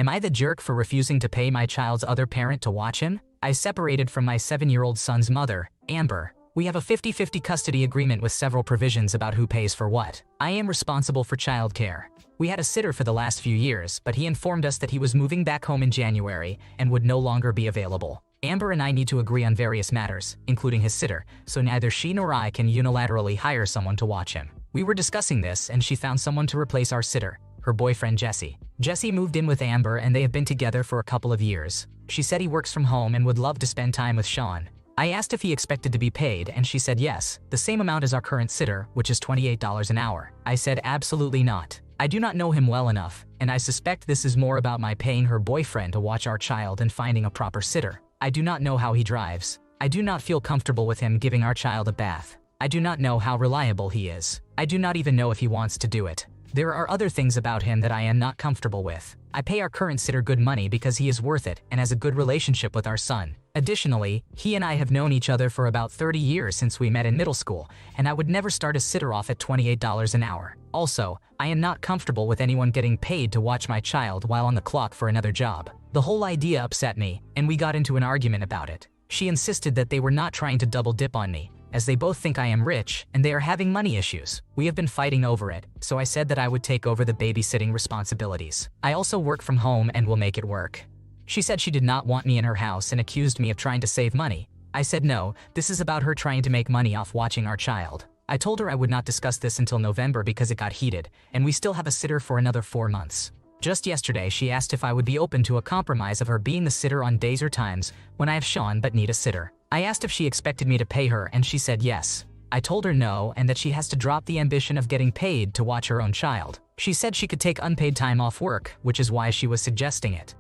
Am I the jerk for refusing to pay my child's other parent to watch him? I separated from my 7-year-old son's mother, Amber. We have a 50-50 custody agreement with several provisions about who pays for what. I am responsible for childcare. We had a sitter for the last few years, but he informed us that he was moving back home in January and would no longer be available. Amber and I need to agree on various matters, including his sitter, so neither she nor I can unilaterally hire someone to watch him. We were discussing this and she found someone to replace our sitter, her boyfriend Jesse. Jesse moved in with Amber and they have been together for a couple of years. She said he works from home and would love to spend time with Sean. I asked if he expected to be paid and she said yes, the same amount as our current sitter, which is $28 an hour. I said absolutely not. I do not know him well enough, and I suspect this is more about my paying her boyfriend to watch our child and finding a proper sitter. I do not know how he drives. I do not feel comfortable with him giving our child a bath. I do not know how reliable he is. I do not even know if he wants to do it. There are other things about him that I am not comfortable with. I pay our current sitter good money because he is worth it and has a good relationship with our son. Additionally, he and I have known each other for about 30 years since we met in middle school, and I would never start a sitter off at $28 an hour. Also, I am not comfortable with anyone getting paid to watch my child while on the clock for another job. The whole idea upset me, and we got into an argument about it. She insisted that they were not trying to double dip on me, as they both think I am rich and they are having money issues. We have been fighting over it, so I said that I would take over the babysitting responsibilities. I also work from home and will make it work. She said she did not want me in her house and accused me of trying to save money. I said no, this is about her trying to make money off watching our child. I told her I would not discuss this until November because it got heated, and we still have a sitter for another 4 months. Just yesterday, she asked if I would be open to a compromise of her being the sitter on days or times when I have Sean but need a sitter. I asked if she expected me to pay her and she said yes. I told her no and that she has to drop the ambition of getting paid to watch her own child. She said she could take unpaid time off work, which is why she was suggesting it.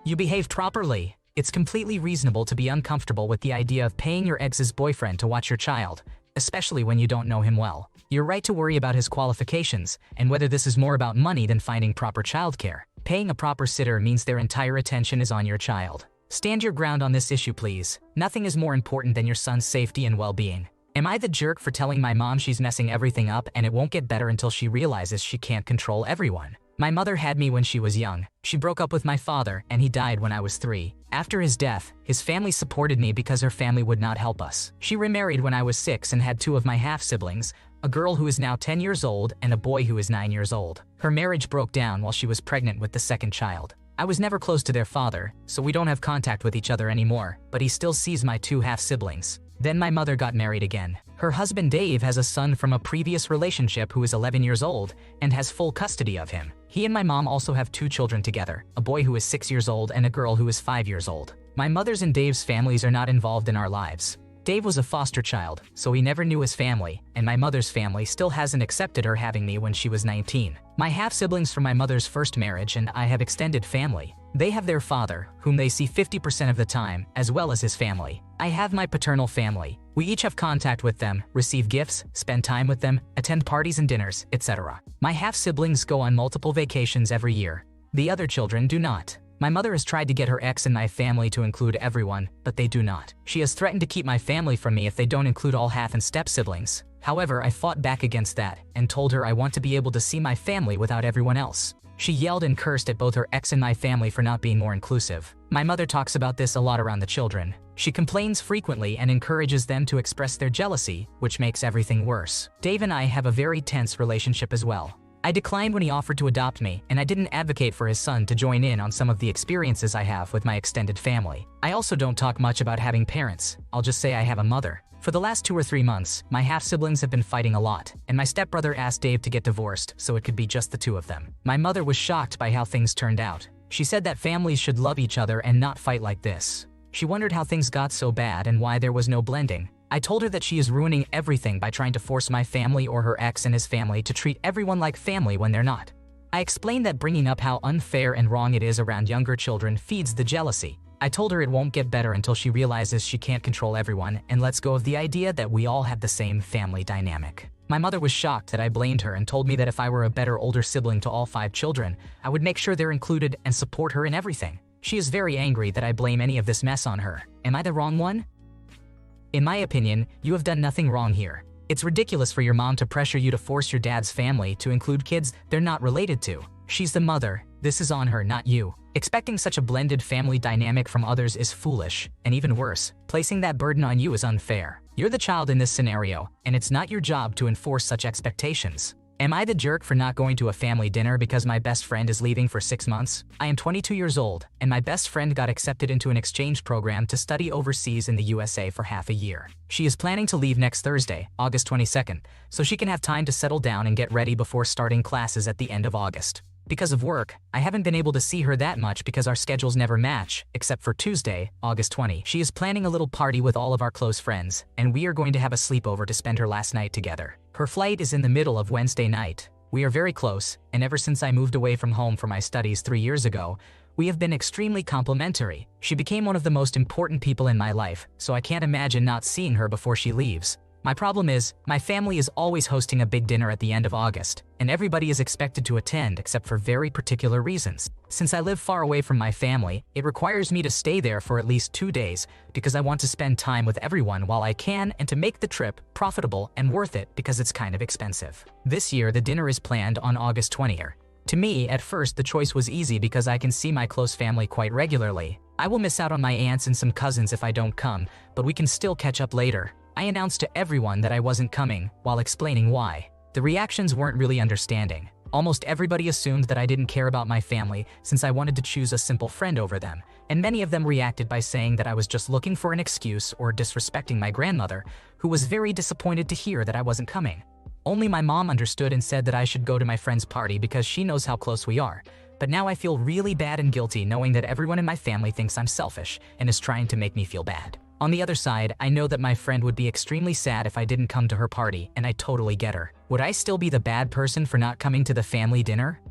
You behaved properly. It's completely reasonable to be uncomfortable with the idea of paying your ex's boyfriend to watch your child, especially when you don't know him well. You're right to worry about his qualifications and whether this is more about money than finding proper childcare. Paying a proper sitter means their entire attention is on your child. Stand your ground on this issue, please. Nothing is more important than your son's safety and well-being. Am I the jerk for telling my mom she's messing everything up and it won't get better until she realizes she can't control everyone? My mother had me when she was young. She broke up with my father and he died when I was 3. After his death, his family supported me because her family would not help us. She remarried when I was 6 and had 2 of my half-siblings, a girl who is now 10 years old and a boy who is 9 years old. Her marriage broke down while she was pregnant with the second child. I was never close to their father, so we don't have contact with each other anymore, but he still sees my 2 half-siblings. Then my mother got married again. Her husband Dave has a son from a previous relationship who is 11 years old and has full custody of him. He and my mom also have 2 children together, a boy who is 6 years old and a girl who is 5 years old. My mother's and Dave's families are not involved in our lives. Dave was a foster child, so he never knew his family, and my mother's family still hasn't accepted her having me when she was 19. My half-siblings from my mother's first marriage and I have extended family. They have their father, whom they see 50% of the time, as well as his family. I have my paternal family. We each have contact with them, receive gifts, spend time with them, attend parties and dinners, etc. My half-siblings go on multiple vacations every year. The other children do not. My mother has tried to get her ex and my family to include everyone, but they do not. She has threatened to keep my family from me if they don't include all half and step siblings. However, I fought back against that and told her I want to be able to see my family without everyone else. She yelled and cursed at both her ex and my family for not being more inclusive. My mother talks about this a lot around the children. She complains frequently and encourages them to express their jealousy, which makes everything worse. Dave and I have a very tense relationship as well. I declined when he offered to adopt me, and I didn't advocate for his son to join in on some of the experiences I have with my extended family. I also don't talk much about having parents. I'll just say I have a mother. For the last 2 or 3 months, my half-siblings have been fighting a lot, and my stepbrother asked Dave to get divorced so it could be just the 2 of them. My mother was shocked by how things turned out. She said that families should love each other and not fight like this. She wondered how things got so bad and why there was no blending. I told her that she is ruining everything by trying to force my family or her ex and his family to treat everyone like family when they're not. I explained that bringing up how unfair and wrong it is around younger children feeds the jealousy. I told her it won't get better until she realizes she can't control everyone and lets go of the idea that we all have the same family dynamic. My mother was shocked that I blamed her and told me that if I were a better older sibling to all 5 children, I would make sure they're included and support her in everything. She is very angry that I blame any of this mess on her. Am I the wrong one? In my opinion, you have done nothing wrong here. It's ridiculous for your mom to pressure you to force your dad's family to include kids they're not related to. She's the mother, This is on her, not you. Expecting such a blended family dynamic from others is foolish, and even worse, placing that burden on you is unfair. You're the child in this scenario, and it's not your job to enforce such expectations. Am I the jerk for not going to a family dinner because my best friend is leaving for 6 months? I am 22 years old, and my best friend got accepted into an exchange program to study overseas in the USA for half a year. She is planning to leave next Thursday, August 22nd, so she can have time to settle down and get ready before starting classes at the end of August. Because of work, I haven't been able to see her that much because our schedules never match, except for Tuesday, August 20. She is planning a little party with all of our close friends, and we are going to have a sleepover to spend her last night together. Her flight is in the middle of Wednesday night. We are very close, and ever since I moved away from home for my studies 3 years ago, we have been extremely complimentary. She became one of the most important people in my life, so I can't imagine not seeing her before she leaves. My problem is, my family is always hosting a big dinner at the end of August, and everybody is expected to attend except for very particular reasons. Since I live far away from my family, it requires me to stay there for at least 2 days because I want to spend time with everyone while I can and to make the trip profitable and worth it because it's kind of expensive. This year, the dinner is planned on August 20th. To me, at first, the choice was easy because I can see my close family quite regularly. I will miss out on my aunts and some cousins if I don't come, but we can still catch up later. I announced to everyone that I wasn't coming, while explaining why. The reactions weren't really understanding. Almost everybody assumed that I didn't care about my family since I wanted to choose a simple friend over them, and many of them reacted by saying that I was just looking for an excuse or disrespecting my grandmother, who was very disappointed to hear that I wasn't coming. Only my mom understood and said that I should go to my friend's party because she knows how close we are. But now I feel really bad and guilty knowing that everyone in my family thinks I'm selfish and is trying to make me feel bad. On the other side, I know that my friend would be extremely sad if I didn't come to her party, and I totally get her. Would I still be the bad person for not coming to the family dinner?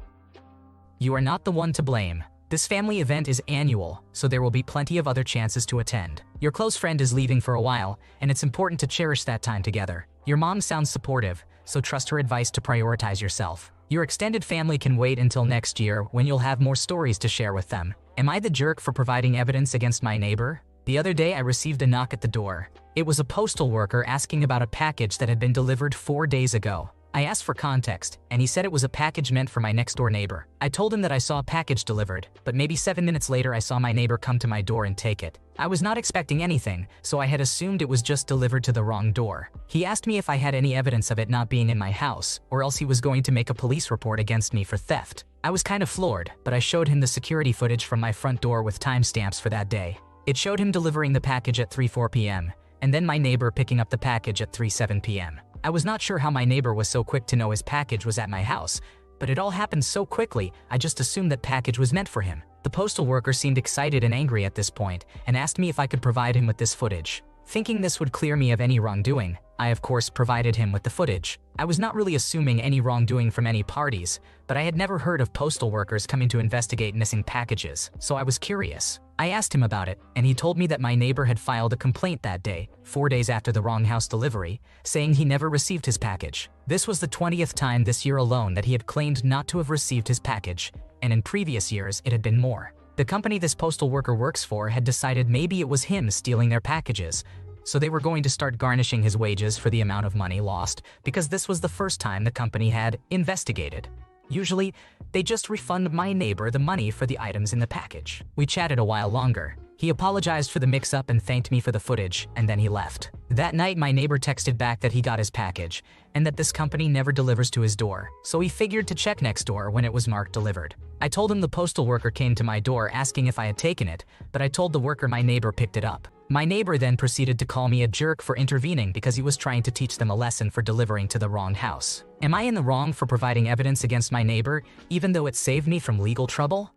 You are not the one to blame. This family event is annual, so there will be plenty of other chances to attend. Your close friend is leaving for a while, and it's important to cherish that time together. Your mom sounds supportive, so trust her advice to prioritize yourself. Your extended family can wait until next year when you'll have more stories to share with them. Am I the jerk for providing evidence against my neighbor? The other day I received a knock at the door. It was a postal worker asking about a package that had been delivered 4 days ago. I asked for context, and he said it was a package meant for my next-door neighbor. I told him that I saw a package delivered, but maybe 7 minutes later I saw my neighbor come to my door and take it. I was not expecting anything, so I had assumed it was just delivered to the wrong door. He asked me if I had any evidence of it not being in my house, or else he was going to make a police report against me for theft. I was kind of floored, but I showed him the security footage from my front door with timestamps for that day. It showed him delivering the package at 3:04 p.m., and then my neighbor picking up the package at 3:07 p.m. I was not sure how my neighbor was so quick to know his package was at my house, but it all happened so quickly, I just assumed that package was meant for him. The postal worker seemed excited and angry at this point, and asked me if I could provide him with this footage. Thinking this would clear me of any wrongdoing, I of course provided him with the footage. I was not really assuming any wrongdoing from any parties, but I had never heard of postal workers coming to investigate missing packages, so I was curious. I asked him about it, and he told me that my neighbor had filed a complaint that day, 4 days after the wrong house delivery, saying he never received his package. This was the 20th time this year alone that he had claimed not to have received his package, and in previous years it had been more. The company this postal worker works for had decided maybe it was him stealing their packages, so they were going to start garnishing his wages for the amount of money lost because this was the first time the company had investigated. Usually, they just refund my neighbor the money for the items in the package. We chatted a while longer. He apologized for the mix-up and thanked me for the footage, and then he left. That night, my neighbor texted back that he got his package, and that this company never delivers to his door, so he figured to check next door when it was marked delivered. I told him the postal worker came to my door asking if I had taken it, but I told the worker my neighbor picked it up. My neighbor then proceeded to call me a jerk for intervening because he was trying to teach them a lesson for delivering to the wrong house. Am I in the wrong for providing evidence against my neighbor, even though it saved me from legal trouble?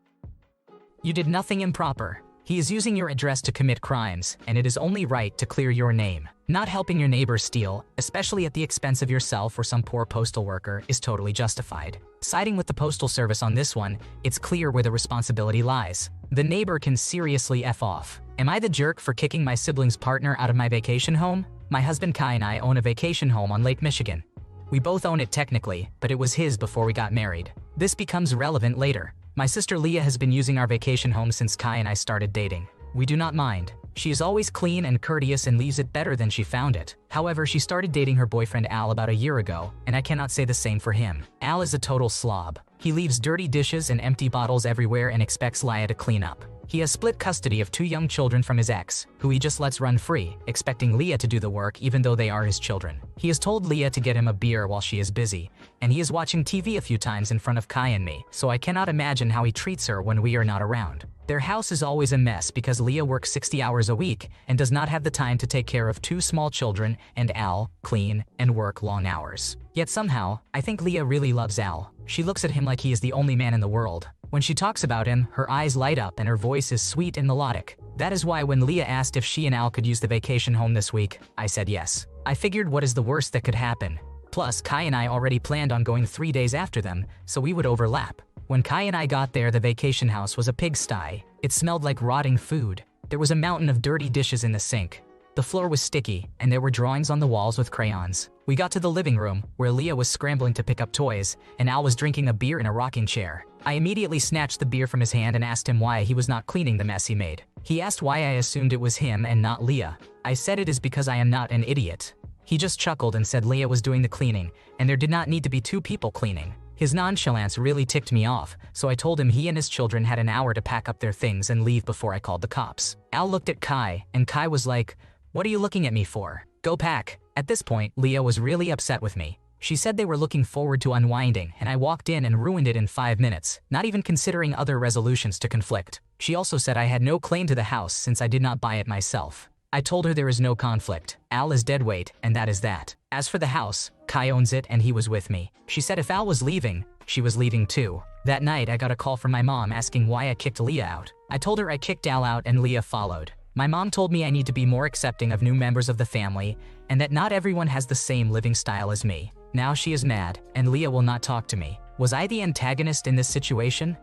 You did nothing improper. He is using your address to commit crimes, and it is only right to clear your name. Not helping your neighbor steal, especially at the expense of yourself or some poor postal worker, is totally justified. Siding with the postal service on this one, it's clear where the responsibility lies. The neighbor can seriously F off. Am I the jerk for kicking my sibling's partner out of my vacation home? My husband Kai and I own a vacation home on Lake Michigan. We both own it technically, but it was his before we got married. This becomes relevant later. My sister Leah has been using our vacation home since Kai and I started dating. We do not mind. She is always clean and courteous and leaves it better than she found it. However, she started dating her boyfriend Al about a year ago, and I cannot say the same for him. Al is a total slob. He leaves dirty dishes and empty bottles everywhere and expects Leah to clean up. He has split custody of 2 young children from his ex, who he just lets run free, expecting Leah to do the work even though they are his children. He has told Leah to get him a beer while she is busy, and he is watching TV a few times in front of Kai and me, so I cannot imagine how he treats her when we are not around. Their house is always a mess because Leah works 60 hours a week and does not have the time to take care of 2 small children, and Al, clean, and work long hours. Yet somehow, I think Leah really loves Al. She looks at him like he is the only man in the world. When she talks about him, her eyes light up and her voice is sweet and melodic. That is why when Leah asked if she and Al could use the vacation home this week, I said yes. I figured what is the worst that could happen. Plus, Kai and I already planned on going 3 days after them, so we would overlap. When Kai and I got there, the vacation house was a pigsty. It smelled like rotting food. There was a mountain of dirty dishes in the sink. The floor was sticky, and there were drawings on the walls with crayons. We got to the living room, where Leah was scrambling to pick up toys, and Al was drinking a beer in a rocking chair. I immediately snatched the beer from his hand and asked him why he was not cleaning the mess he made. He asked why I assumed it was him and not Leah. I said it is because I am not an idiot. He just chuckled and said Leah was doing the cleaning, and there did not need to be 2 people cleaning. His nonchalance really ticked me off, so I told him he and his children had an hour to pack up their things and leave before I called the cops. Al looked at Kai, and Kai was like, "What are you looking at me for? Go pack." At this point, Leah was really upset with me. She said they were looking forward to unwinding, and I walked in and ruined it in 5 minutes, not even considering other resolutions to conflict. She also said I had no claim to the house since I did not buy it myself. I told her there is no conflict. Al is deadweight, and that is that. As for the house, Kai owns it and he was with me. She said if Al was leaving, she was leaving too. That night, I got a call from my mom asking why I kicked Leah out. I told her I kicked Al out and Leah followed. My mom told me I need to be more accepting of new members of the family and that not everyone has the same living style as me. Now she is mad, and Leah will not talk to me. Was I the antagonist in this situation?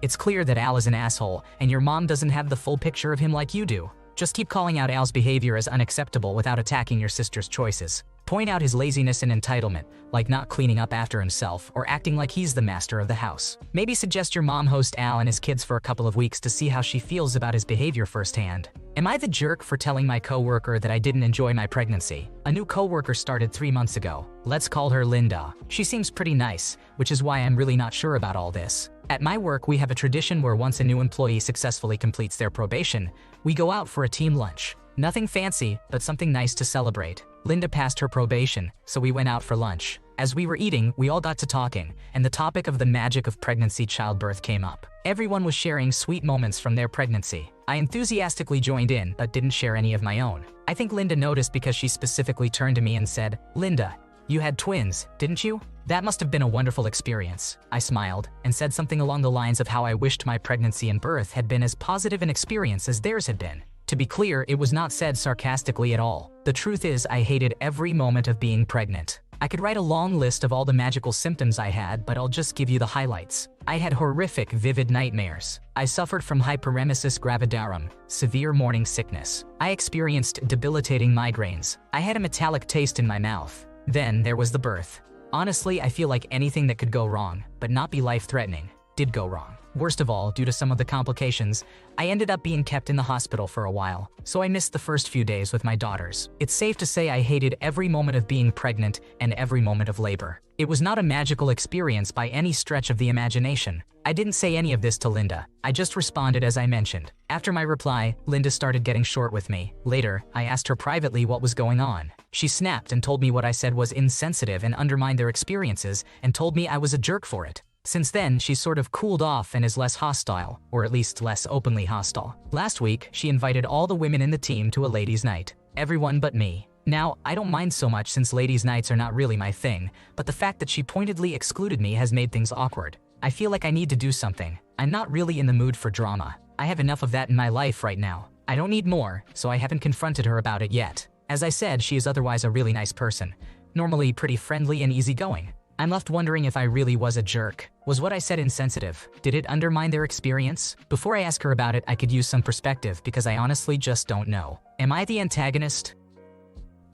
It's clear that Al is an asshole, and your mom doesn't have the full picture of him like you do. Just keep calling out Al's behavior as unacceptable without attacking your sister's choices. Point out his laziness and entitlement, like not cleaning up after himself or acting like he's the master of the house. Maybe suggest your mom host Al and his kids for a couple of weeks to see how she feels about his behavior firsthand. Am I the jerk for telling my coworker that I didn't enjoy my pregnancy? A new coworker started 3 months ago. Let's call her Linda. She seems pretty nice, which is why I'm really not sure about all this. At my work, we have a tradition where once a new employee successfully completes their probation, we go out for a team lunch. Nothing fancy, but something nice to celebrate. Linda passed her probation, so we went out for lunch. As we were eating, we all got to talking, and the topic of the magic of pregnancy childbirth came up. Everyone was sharing sweet moments from their pregnancy. I enthusiastically joined in, but didn't share any of my own. I think Linda noticed because she specifically turned to me and said, "Linda, you had twins, didn't you? That must have been a wonderful experience." I smiled and said something along the lines of how I wished my pregnancy and birth had been as positive an experience as theirs had been. To be clear, it was not said sarcastically at all. The truth is, I hated every moment of being pregnant. I could write a long list of all the magical symptoms I had, but I'll just give you the highlights. I had horrific, vivid nightmares. I suffered from hyperemesis gravidarum, severe morning sickness. I experienced debilitating migraines. I had a metallic taste in my mouth. Then there was the birth. Honestly, I feel like anything that could go wrong, but not be life-threatening, did go wrong. Worst of all, due to some of the complications, I ended up being kept in the hospital for a while, so I missed the first few days with my daughters. It's safe to say I hated every moment of being pregnant and every moment of labor. It was not a magical experience by any stretch of the imagination. I didn't say any of this to Linda. I just responded as I mentioned. After my reply, Linda started getting short with me. Later, I asked her privately what was going on. She snapped and told me what I said was insensitive and undermined their experiences, and told me I was a jerk for it. Since then, she's sort of cooled off and is less hostile, or at least less openly hostile. Last week, she invited all the women in the team to a ladies' night. Everyone but me. Now, I don't mind so much since ladies' nights are not really my thing, but the fact that she pointedly excluded me has made things awkward. I feel like I need to do something. I'm not really in the mood for drama. I have enough of that in my life right now. I don't need more, so I haven't confronted her about it yet. As I said, she is otherwise a really nice person. Normally pretty friendly and easygoing. I'm left wondering if I really was a jerk. Was what I said insensitive? Did it undermine their experience? Before I ask her about it, I could use some perspective because I honestly just don't know. Am I the antagonist?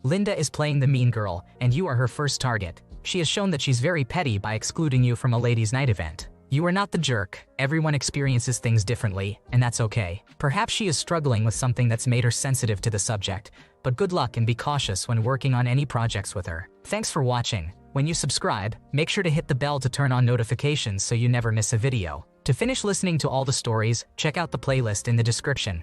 Linda is playing the mean girl, and you are her first target. She has shown that she's very petty by excluding you from a ladies' night event. You are not the jerk. Everyone experiences things differently, and that's okay. Perhaps she is struggling with something that's made her sensitive to the subject, but good luck and be cautious when working on any projects with her. Thanks for watching. When you subscribe, make sure to hit the bell to turn on notifications so you never miss a video. To finish listening to all the stories, check out the playlist in the description.